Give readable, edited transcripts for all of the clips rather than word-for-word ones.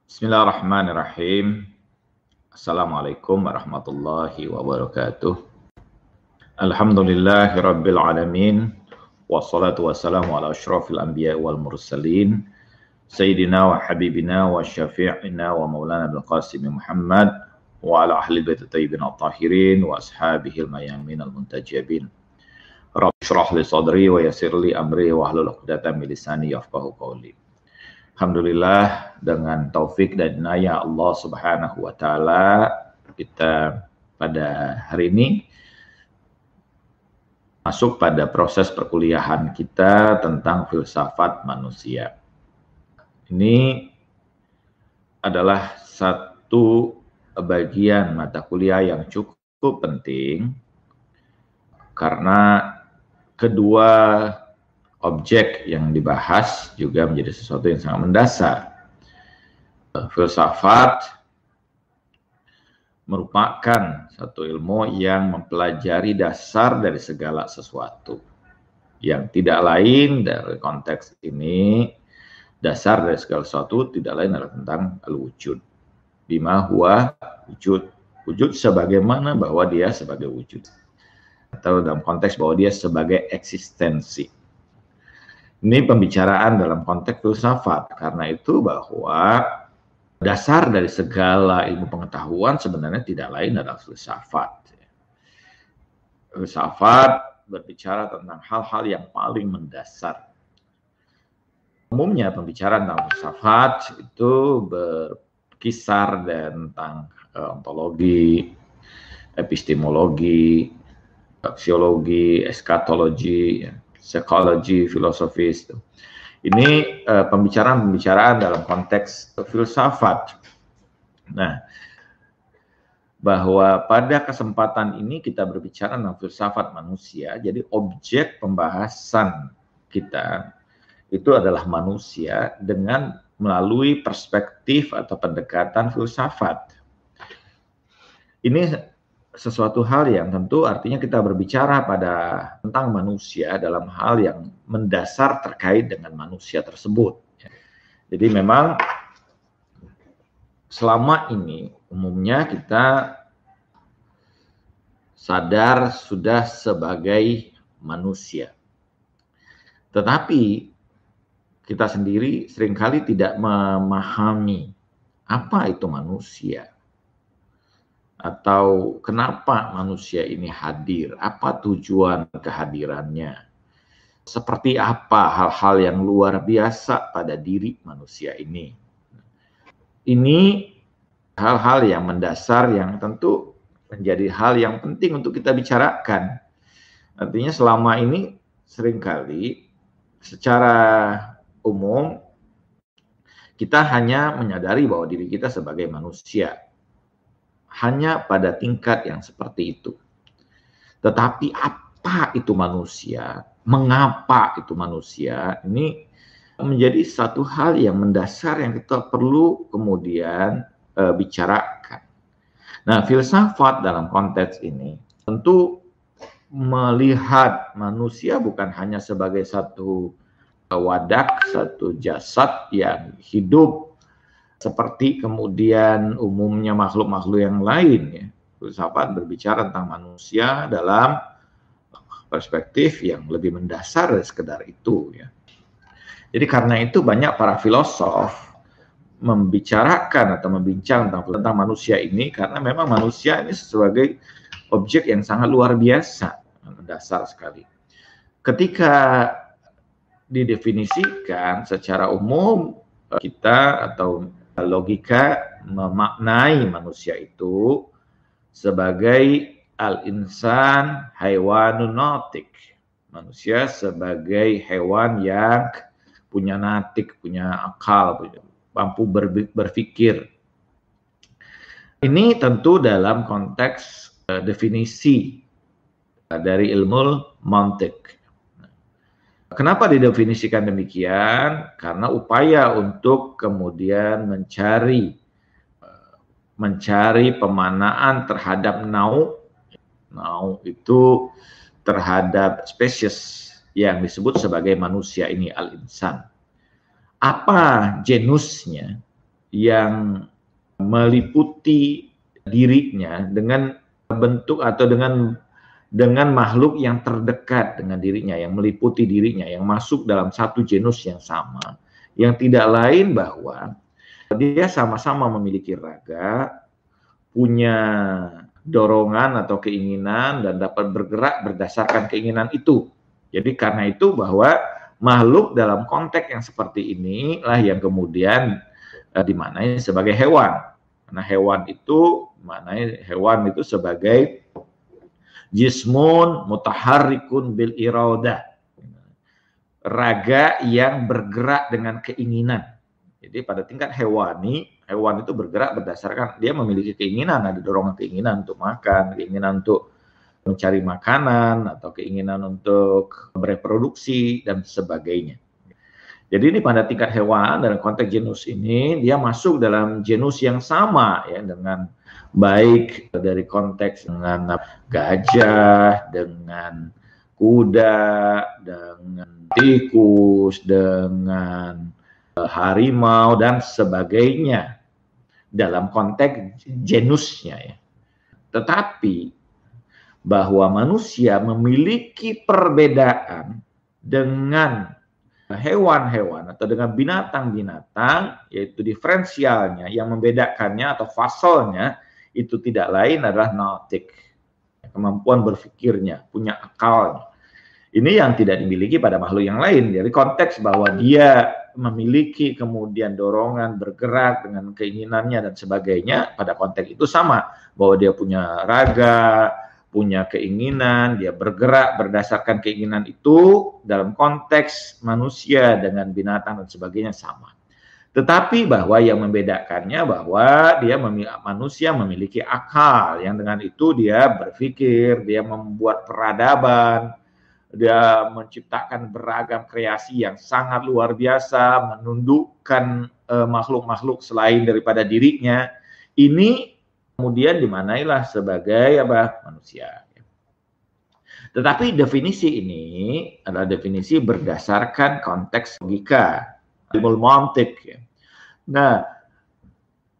Bismillahirrahmanirrahim. Assalamualaikum warahmatullahi wabarakatuh. Alhamdulillahirabbil alamin. Wassalatu wassalamu ala asyrafil anbiya wal mursalin. Sayyidina wa habibina wa syafi'ina wa maulana bil qasim Muhammad wa ala ahli bait tayyibin at-tahirin wa ashabihil mayamin al-muntajabin. Rabbi shrah li sadri wa yassir li amri wa hlul 'uqdatam min lisani yafqahu qawli. Alhamdulillah, dengan taufik dan inayah Allah Subhanahu wa taala, kita pada hari ini masuk pada proses perkuliahan kita tentang filsafat manusia. Ini adalah satu bagian mata kuliah yang cukup penting karena kedua objek yang dibahas juga menjadi sesuatu yang sangat mendasar. Filsafat merupakan satu ilmu yang mempelajari dasar dari segala sesuatu. Yang tidak lain dari konteks ini, dasar dari segala sesuatu tidak lain adalah tentang al-wujud. Bima huwa wujud. Wujud sebagaimana bahwa dia sebagai wujud. Atau dalam konteks bahwa dia sebagai eksistensi. Ini pembicaraan dalam konteks filsafat, karena itu bahwa dasar dari segala ilmu pengetahuan sebenarnya tidak lain adalah filsafat. Filsafat berbicara tentang hal-hal yang paling mendasar. Umumnya pembicaraan tentang filsafat itu berkisar tentang ontologi, epistemologi, aksiologi, eskatologi, psikologi, filosofis. Ini pembicaraan-pembicaraan dalam konteks filsafat. Nah, bahwa pada kesempatan ini kita berbicara tentang filsafat manusia, jadi objek pembahasan kita itu adalah manusia dengan melalui perspektif atau pendekatan filsafat. Ini sesuatu hal yang tentu artinya kita berbicara tentang manusia dalam hal yang mendasar terkait dengan manusia tersebut. Jadi memang selama ini umumnya kita sadar sudah sebagai manusia. Tetapi kita sendiri seringkali tidak memahami apa itu manusia. Atau kenapa manusia ini hadir, apa tujuan kehadirannya, seperti apa hal-hal yang luar biasa pada diri manusia ini. Ini hal-hal yang mendasar yang tentu menjadi hal yang penting untuk kita bicarakan. Artinya selama ini seringkali secara umum kita hanya menyadari bahwa diri kita sebagai manusia. Hanya pada tingkat yang seperti itu. Tetapi apa itu manusia? Mengapa itu manusia? Ini menjadi satu hal yang mendasar yang kita perlu kemudian bicarakan. Nah, filsafat dalam konteks ini tentu melihat manusia bukan hanya sebagai satu wadah, satu jasad yang hidup seperti kemudian umumnya makhluk-makhluk yang lain. Ya. Filsafat berbicara tentang manusia dalam perspektif yang lebih mendasar dari sekedar itu. Ya. Jadi karena itu banyak para filosof membicarakan atau membincang tentang manusia ini karena memang manusia ini sebagai objek yang sangat luar biasa, mendasar sekali. Ketika didefinisikan secara umum kita atau logika memaknai manusia itu sebagai al-insan haywanun natik. Manusia sebagai hewan yang punya natik, punya akal, mampu berpikir. Ini tentu dalam konteks definisi dari ilmu mantik. Kenapa didefinisikan demikian? Karena upaya untuk kemudian mencari pemanaan terhadap nau itu terhadap spesies yang disebut sebagai manusia ini al-insan. Apa genusnya? yang meliputi dirinya dengan bentuk atau dengan makhluk yang terdekat dengan dirinya, yang meliputi dirinya, yang masuk dalam satu genus yang sama, yang tidak lain bahwa dia sama-sama memiliki raga, punya dorongan atau keinginan, dan dapat bergerak berdasarkan keinginan itu. Jadi karena itu bahwa makhluk dalam konteks yang seperti inilah yang kemudian dimaknai sebagai hewan. Karena hewan itu sebagai jismun mutaharrikun bil iradah, raga yang bergerak dengan keinginan. Jadi pada tingkat hewani, hewan itu bergerak berdasarkan dia memiliki keinginan, ada dorongan keinginan untuk makan, keinginan untuk mencari makanan, atau keinginan untuk bereproduksi dan sebagainya. Jadi ini pada tingkat hewan, dalam konteks genus ini dia masuk dalam genus yang sama ya, dengan baik dari konteks dengan gajah, dengan kuda, dengan tikus, dengan harimau dan sebagainya dalam konteks genusnya ya. Tetapi bahwa manusia memiliki perbedaan dengan hewan-hewan atau dengan binatang-binatang, yaitu diferensialnya yang membedakannya atau fasalnya itu tidak lain adalah nautik, kemampuan berpikirnya, punya akalnya. Ini yang tidak dimiliki pada makhluk yang lain. Jadi konteks bahwa dia memiliki kemudian dorongan bergerak dengan keinginannya dan sebagainya, pada konteks itu sama, bahwa dia punya raga, punya keinginan, dia bergerak berdasarkan keinginan itu dalam konteks manusia dengan binatang dan sebagainya sama. Tetapi bahwa yang membedakannya bahwa manusia memiliki akal, yang dengan itu dia berpikir, dia membuat peradaban, dia menciptakan beragam kreasi yang sangat luar biasa, menundukkan makhluk-makhluk selain daripada dirinya. Ini kemudian dimanailah sebagai manusia. Tetapi definisi ini adalah definisi berdasarkan konteks logika, ilmu mantik. Nah,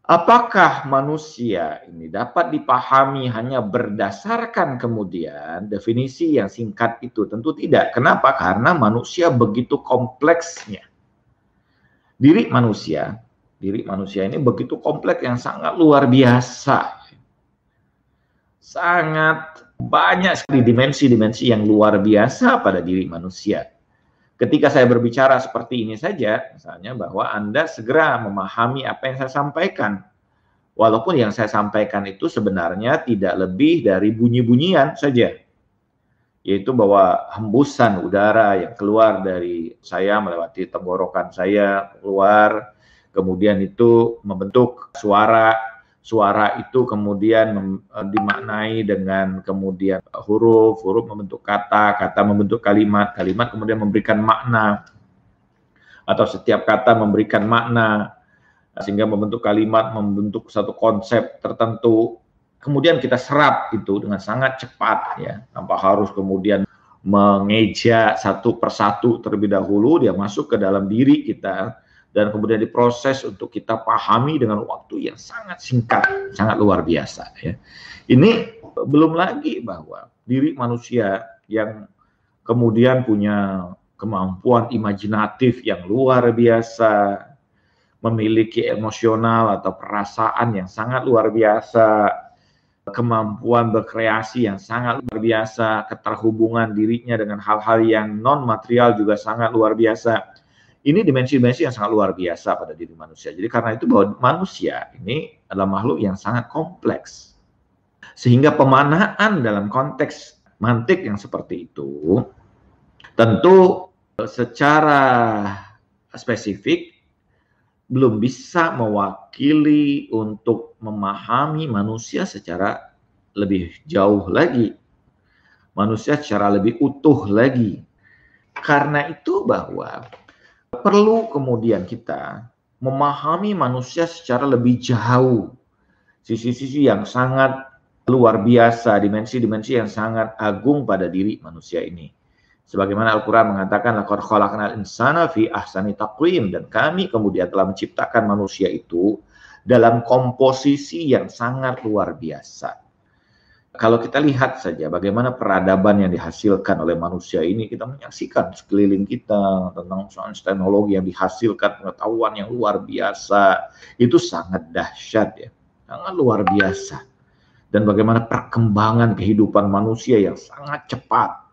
apakah manusia ini dapat dipahami hanya berdasarkan kemudian definisi yang singkat itu? Tentu tidak. Kenapa? Karena manusia begitu kompleksnya. Diri manusia ini begitu kompleks yang sangat luar biasa. Sangat banyak sekali dimensi-dimensi yang luar biasa pada diri manusia. Ketika saya berbicara seperti ini saja, misalnya bahwa Anda segera memahami apa yang saya sampaikan. Walaupun yang saya sampaikan itu sebenarnya tidak lebih dari bunyi-bunyian saja. Yaitu bahwa hembusan udara yang keluar dari saya melewati tenggorokan saya, keluar, kemudian itu membentuk suara. Suara itu kemudian dimaknai dengan kemudian huruf membentuk kata, kata membentuk kalimat, kalimat kemudian memberikan makna, atau setiap kata memberikan makna, sehingga membentuk kalimat, membentuk satu konsep tertentu. Kemudian kita serap itu dengan sangat cepat ya, tanpa harus kemudian mengeja satu persatu terlebih dahulu, dia masuk ke dalam diri kita dan kemudian diproses untuk kita pahami dengan waktu yang sangat singkat, sangat luar biasa ya. Ini belum lagi bahwa diri manusia yang kemudian punya kemampuan imajinatif yang luar biasa, memiliki emosional atau perasaan yang sangat luar biasa, kemampuan berkreasi yang sangat luar biasa, keterhubungan dirinya dengan hal-hal yang non-material juga sangat luar biasa. Ini dimensi-dimensi yang sangat luar biasa pada diri manusia. Jadi karena itu bahwa manusia ini adalah makhluk yang sangat kompleks. Sehingga pemanaan dalam konteks mantik yang seperti itu, tentu secara spesifik belum bisa mewakili untuk memahami manusia secara lebih jauh lagi. Manusia secara lebih utuh lagi. Karena itu bahwa perlu kemudian kita memahami manusia secara lebih jauh. Sisi-sisi yang sangat luar biasa, dimensi-dimensi yang sangat agung pada diri manusia ini. Sebagaimana Al-Quran mengatakan, laqad khalaqnal insana fi ahsani taqwim, dan kami kemudian telah menciptakan manusia itu dalam komposisi yang sangat luar biasa. Kalau kita lihat saja bagaimana peradaban yang dihasilkan oleh manusia ini, kita menyaksikan sekeliling kita tentang sains teknologi yang dihasilkan, pengetahuan yang luar biasa, itu sangat dahsyat ya, sangat luar biasa. Dan bagaimana perkembangan kehidupan manusia yang sangat cepat.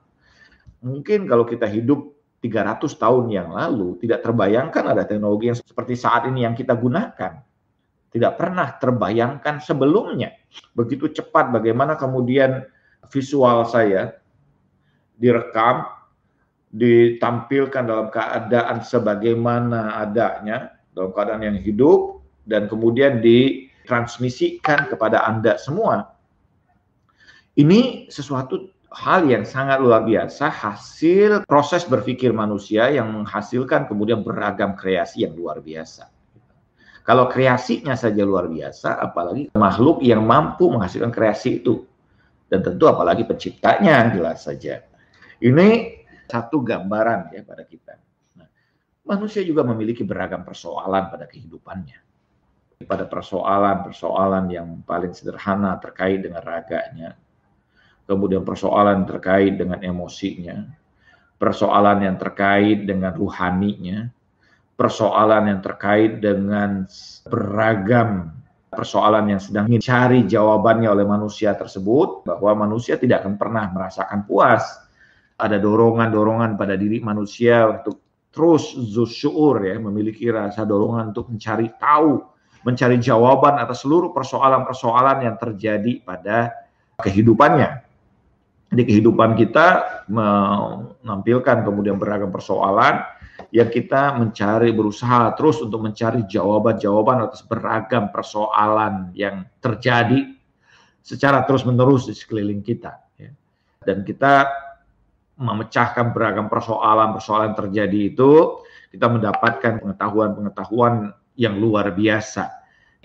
Mungkin kalau kita hidup 300 tahun yang lalu, tidak terbayangkan ada teknologi yang seperti saat ini yang kita gunakan. Tidak pernah terbayangkan sebelumnya. Begitu cepat bagaimana kemudian visual saya direkam, ditampilkan dalam keadaan sebagaimana adanya, dalam keadaan yang hidup, dan kemudian ditransmisikan kepada Anda semua. Ini sesuatu hal yang sangat luar biasa, hasil proses berpikir manusia yang menghasilkan kemudian beragam kreasi yang luar biasa. Kalau kreasinya saja luar biasa, apalagi makhluk yang mampu menghasilkan kreasi itu. Dan tentu apalagi penciptanya, jelas saja. Ini satu gambaran ya pada kita. Nah, manusia juga memiliki beragam persoalan pada kehidupannya. Pada persoalan-persoalan yang paling sederhana terkait dengan raganya, kemudian persoalan terkait dengan emosinya, persoalan yang terkait dengan ruhaninya, persoalan yang terkait dengan beragam persoalan yang sedang dicari jawabannya oleh manusia tersebut, bahwa manusia tidak akan pernah merasakan puas. Ada dorongan-dorongan pada diri manusia untuk terus zusyur ya, memiliki rasa dorongan untuk mencari tahu, mencari jawaban atas seluruh persoalan-persoalan yang terjadi pada kehidupannya. Di kehidupan kita menampilkan kemudian beragam persoalan yang kita berusaha terus untuk mencari jawaban-jawaban atas beragam persoalan yang terjadi secara terus-menerus di sekeliling kita. Dan kita memecahkan beragam persoalan-persoalan terjadi itu, kita mendapatkan pengetahuan-pengetahuan yang luar biasa.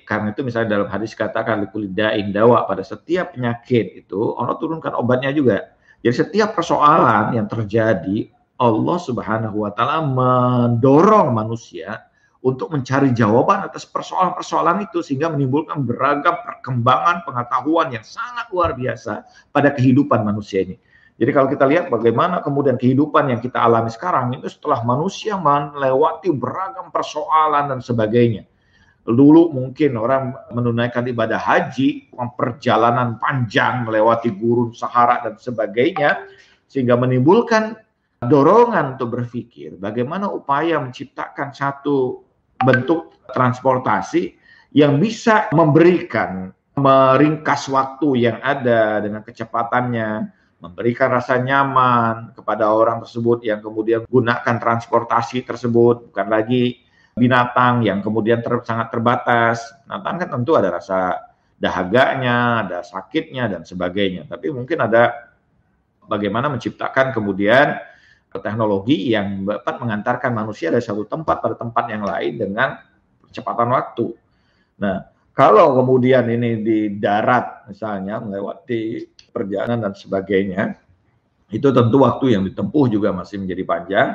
Karena itu misalnya dalam hadis katakan likulida'in dawa, pada setiap penyakit itu Allah turunkan obatnya juga. Jadi setiap persoalan yang terjadi, Allah Subhanahu wa taala mendorong manusia untuk mencari jawaban atas persoalan-persoalan itu, sehingga menimbulkan beragam perkembangan pengetahuan yang sangat luar biasa pada kehidupan manusia ini. Jadi kalau kita lihat bagaimana kemudian kehidupan yang kita alami sekarang itu setelah manusia melewati beragam persoalan dan sebagainya. Dulu mungkin orang menunaikan ibadah haji, perjalanan panjang melewati gurun Sahara dan sebagainya, sehingga menimbulkan dorongan untuk berpikir bagaimana upaya menciptakan satu bentuk transportasi yang bisa meringkas waktu yang ada dengan kecepatannya, memberikan rasa nyaman kepada orang tersebut yang kemudian gunakan transportasi tersebut, bukan lagi binatang yang kemudian sangat terbatas. Binatang kan tentu ada rasa dahaganya, ada sakitnya dan sebagainya. Tapi mungkin ada bagaimana menciptakan kemudian teknologi yang dapat mengantarkan manusia dari satu tempat pada tempat yang lain dengan kecepatan waktu. Nah, kalau kemudian ini di darat misalnya melewati perjalanan dan sebagainya, itu tentu waktu yang ditempuh juga masih menjadi panjang.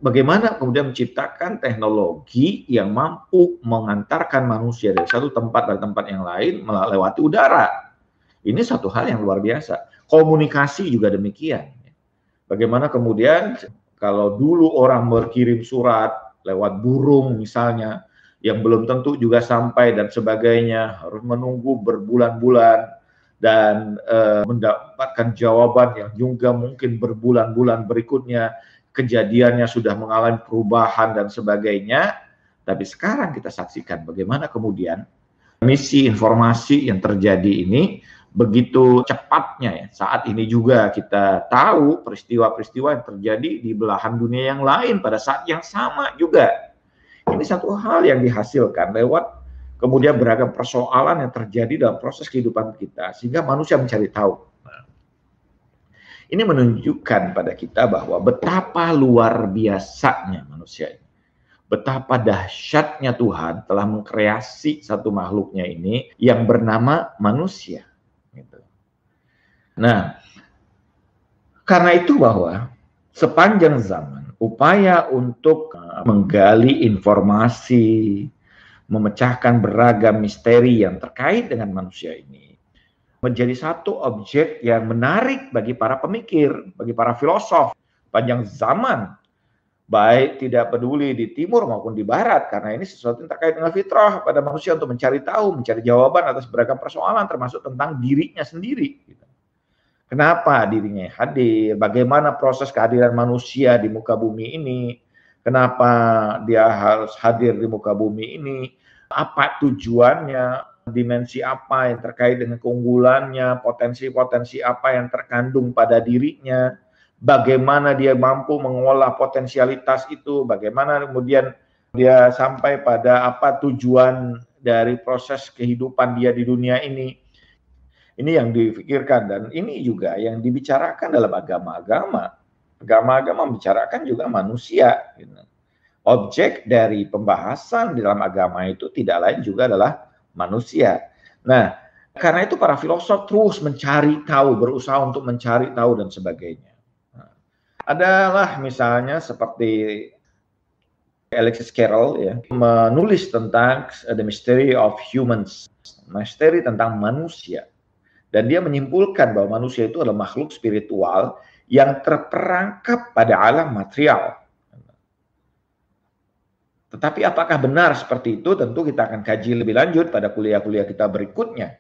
Bagaimana kemudian menciptakan teknologi yang mampu mengantarkan manusia dari satu tempat ke tempat yang lain melewati udara. Ini satu hal yang luar biasa. Komunikasi juga demikian. Bagaimana kemudian kalau dulu orang berkirim surat lewat burung misalnya, yang belum tentu juga sampai dan sebagainya, harus menunggu berbulan-bulan dan mendapatkan jawaban yang juga mungkin berbulan-bulan berikutnya, kejadiannya sudah mengalami perubahan dan sebagainya. Tapi sekarang kita saksikan bagaimana kemudian misi informasi yang terjadi ini begitu cepatnya ya. Saat ini juga kita tahu peristiwa-peristiwa yang terjadi di belahan dunia yang lain pada saat yang sama juga. Ini satu hal yang dihasilkan lewat kemudian beragam persoalan yang terjadi dalam proses kehidupan kita, sehingga manusia mencari tahu. Ini menunjukkan pada kita bahwa betapa luar biasanya manusia ini. Betapa dahsyatnya Tuhan telah mengkreasi satu makhluknya ini yang bernama manusia. Nah, karena itu bahwa sepanjang zaman upaya untuk menggali informasi, memecahkan beragam misteri yang terkait dengan manusia ini menjadi satu objek yang menarik bagi para pemikir, bagi para filosof panjang zaman, baik tidak peduli di timur maupun di barat, karena ini sesuatu yang terkait dengan fitrah pada manusia untuk mencari tahu, mencari jawaban atas beragam persoalan termasuk tentang dirinya sendiri. Kenapa dirinya hadir? Bagaimana proses kehadiran manusia di muka bumi ini? Kenapa dia harus hadir di muka bumi ini? Apa tujuannya? Dimensi apa yang terkait dengan keunggulannya? Potensi-potensi apa yang terkandung pada dirinya? Bagaimana dia mampu mengolah potensialitas itu? Bagaimana kemudian dia sampai pada apa tujuan dari proses kehidupan dia di dunia ini? Ini yang dipikirkan, dan ini juga yang dibicarakan dalam agama-agama. Agama-agama membicarakan juga manusia. Objek dari pembahasan di dalam agama itu tidak lain juga adalah manusia. Nah, karena itu para filosof terus mencari tahu, berusaha untuk mencari tahu dan sebagainya. Adalah misalnya seperti Alexis Carrel ya, menulis tentang The Mystery of Humans, misteri tentang manusia. Dan dia menyimpulkan bahwa manusia itu adalah makhluk spiritual yang terperangkap pada alam material. Tetapi apakah benar seperti itu? Tentu kita akan kaji lebih lanjut pada kuliah-kuliah kita berikutnya.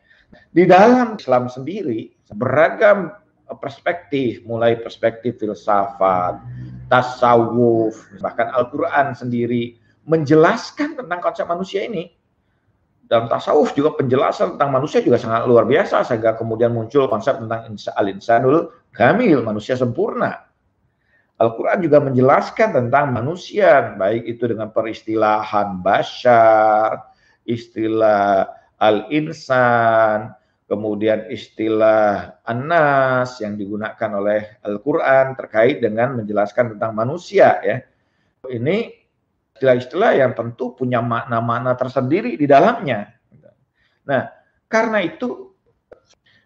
Di dalam Islam sendiri, beragam perspektif, mulai perspektif filsafat, tasawuf, bahkan Al-Quran sendiri menjelaskan tentang konsep manusia ini. Dalam tasawuf juga penjelasan tentang manusia juga sangat luar biasa, sehingga kemudian muncul konsep tentang al-insanul kamil, manusia sempurna. Al-Quran juga menjelaskan tentang manusia, baik itu dengan peristilahan bashar, istilah al-insan, kemudian istilah an-nas yang digunakan oleh Al-Quran terkait dengan menjelaskan tentang manusia. Ya. Ini istilah-istilah yang tentu punya makna-makna tersendiri di dalamnya. Nah, karena itu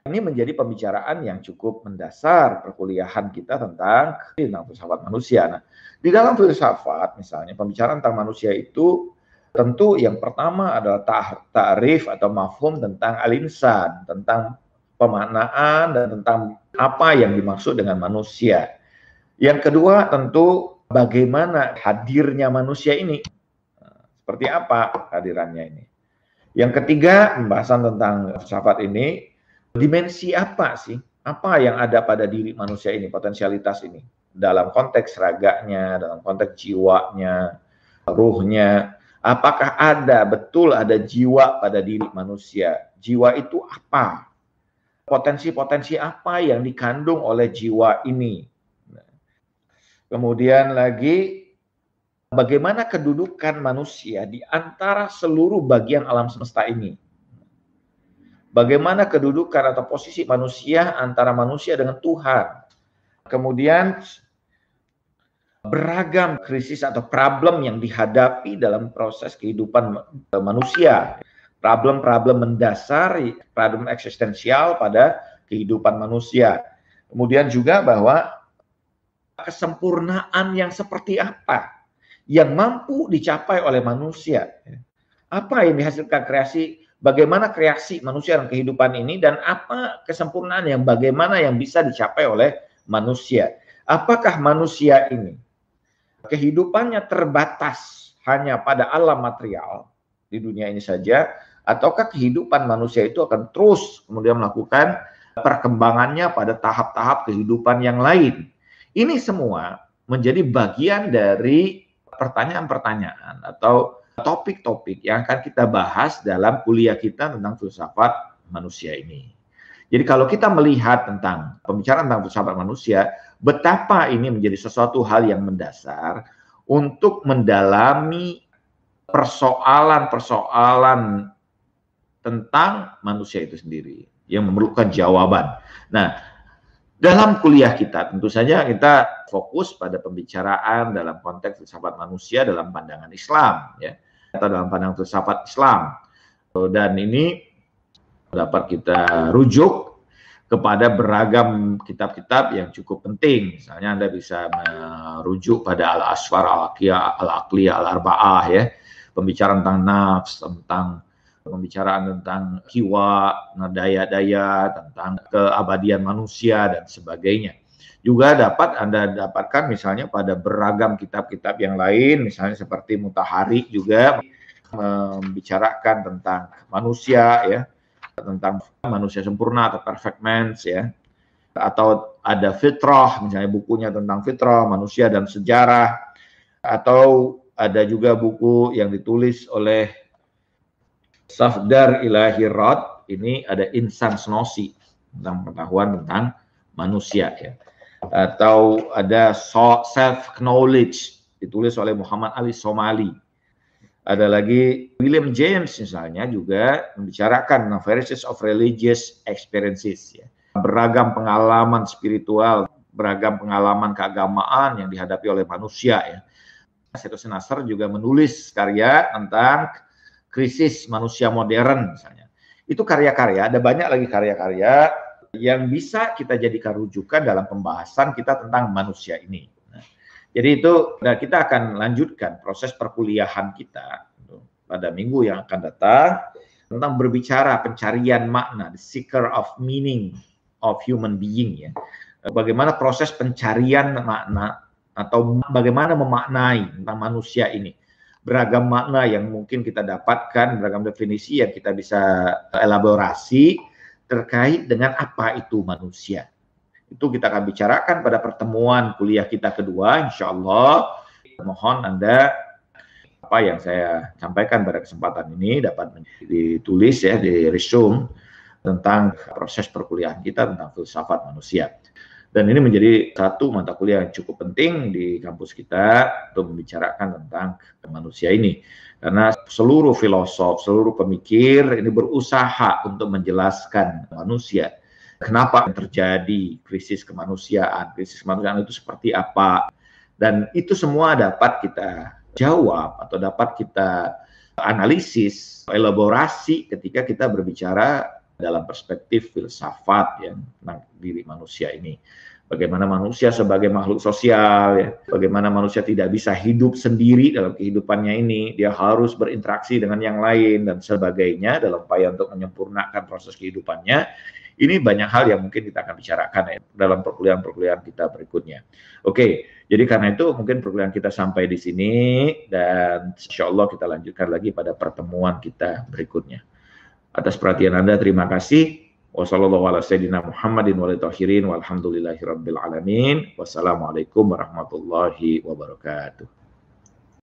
ini menjadi pembicaraan yang cukup mendasar perkuliahan kita tentang filsafat manusia. Nah, di dalam filsafat misalnya pembicaraan tentang manusia itu tentu yang pertama adalah ta'rif atau mafhum tentang al-insan, tentang pemaknaan dan tentang apa yang dimaksud dengan manusia. Yang kedua tentu bagaimana hadirnya manusia ini, seperti apa kehadirannya ini. Yang ketiga, pembahasan tentang filsafat ini, dimensi apa sih, apa yang ada pada diri manusia ini, potensialitas ini, dalam konteks raganya, dalam konteks jiwanya, ruhnya, apakah betul ada jiwa pada diri manusia, jiwa itu apa, potensi-potensi apa yang dikandung oleh jiwa ini. Kemudian lagi, bagaimana kedudukan manusia di antara seluruh bagian alam semesta ini. Bagaimana kedudukan atau posisi manusia antara manusia dengan Tuhan. Kemudian, beragam krisis atau problem yang dihadapi dalam proses kehidupan manusia. Problem-problem mendasar, problem eksistensial pada kehidupan manusia. Kemudian juga bahwa kesempurnaan yang seperti apa yang mampu dicapai oleh manusia. Apa yang dihasilkan kreasi, bagaimana kreasi manusia dalam kehidupan ini, dan apa kesempurnaan yang bagaimana yang bisa dicapai oleh manusia. Apakah manusia ini kehidupannya terbatas hanya pada alam material di dunia ini saja, ataukah kehidupan manusia itu akan terus kemudian melakukan perkembangannya pada tahap-tahap kehidupan yang lain. Ini semua menjadi bagian dari pertanyaan-pertanyaan atau topik-topik yang akan kita bahas dalam kuliah kita tentang filsafat manusia ini. Jadi kalau kita melihat tentang pembicaraan tentang filsafat manusia, betapa ini menjadi sesuatu hal yang mendasar untuk mendalami persoalan-persoalan tentang manusia itu sendiri yang memerlukan jawaban. Nah, dalam kuliah kita tentu saja kita fokus pada pembicaraan dalam konteks filsafat manusia dalam pandangan Islam, ya, atau dalam pandangan filsafat Islam. Dan ini dapat kita rujuk kepada beragam kitab-kitab yang cukup penting. Misalnya Anda bisa merujuk pada Al-Asfar, Al-Aqliyah, Al-Arba'ah ya, pembicaraan tentang nafs, tentang pembicaraan tentang jiwa, daya-daya, tentang keabadian manusia dan sebagainya. Juga dapat Anda dapatkan misalnya pada beragam kitab-kitab yang lain, misalnya seperti Mutahari juga membicarakan tentang manusia ya, tentang manusia sempurna atau perfect man ya, atau ada Fitrah, misalnya bukunya tentang fitrah, manusia dan sejarah, atau ada juga buku yang ditulis oleh Safdar Ilahirat, ini ada Insan Snosi, tentang pengetahuan tentang manusia ya. Atau ada Self Knowledge, ditulis oleh Muhammad Ali Somali. Ada lagi William James misalnya juga membicarakan Varieties of Religious Experiences ya. Beragam pengalaman spiritual, beragam pengalaman keagamaan yang dihadapi oleh manusia ya. Syeikh Nasr juga menulis karya tentang krisis manusia modern misalnya. Itu karya-karya, ada banyak lagi karya-karya yang bisa kita jadikan rujukan dalam pembahasan kita tentang manusia ini. Jadi itu, nah kita akan lanjutkan proses perkuliahan kita pada minggu yang akan datang tentang berbicara pencarian makna, the seeker of meaning of human being ya. Bagaimana proses pencarian makna atau bagaimana memaknai tentang manusia ini. Beragam makna yang mungkin kita dapatkan, beragam definisi yang kita bisa elaborasi terkait dengan apa itu manusia. Itu kita akan bicarakan pada pertemuan kuliah kita kedua, insya Allah. Mohon Anda, apa yang saya sampaikan pada kesempatan ini dapat ditulis ya, di resume tentang proses perkuliahan kita tentang filsafat manusia. Dan ini menjadi satu mata kuliah yang cukup penting di kampus kita untuk membicarakan tentang manusia ini. Karena seluruh filosof, seluruh pemikir ini berusaha untuk menjelaskan manusia. Kenapa terjadi krisis kemanusiaan itu seperti apa, dan itu semua dapat kita jawab atau dapat kita analisis, elaborasi ketika kita berbicara dalam perspektif filsafat yang tentang diri manusia ini. Bagaimana manusia sebagai makhluk sosial, ya. Bagaimana manusia tidak bisa hidup sendiri dalam kehidupannya ini, dia harus berinteraksi dengan yang lain dan sebagainya dalam upaya untuk menyempurnakan proses kehidupannya. Ini banyak hal yang mungkin kita akan bicarakan ya, dalam perkuliahan-perkuliahan kita berikutnya. Oke, jadi karena itu mungkin perkuliahan kita sampai di sini dan insya Allah kita lanjutkan lagi pada pertemuan kita berikutnya. Atas perhatian Anda, terima kasih. Wassalamualaikum warahmatullahi wabarakatuh.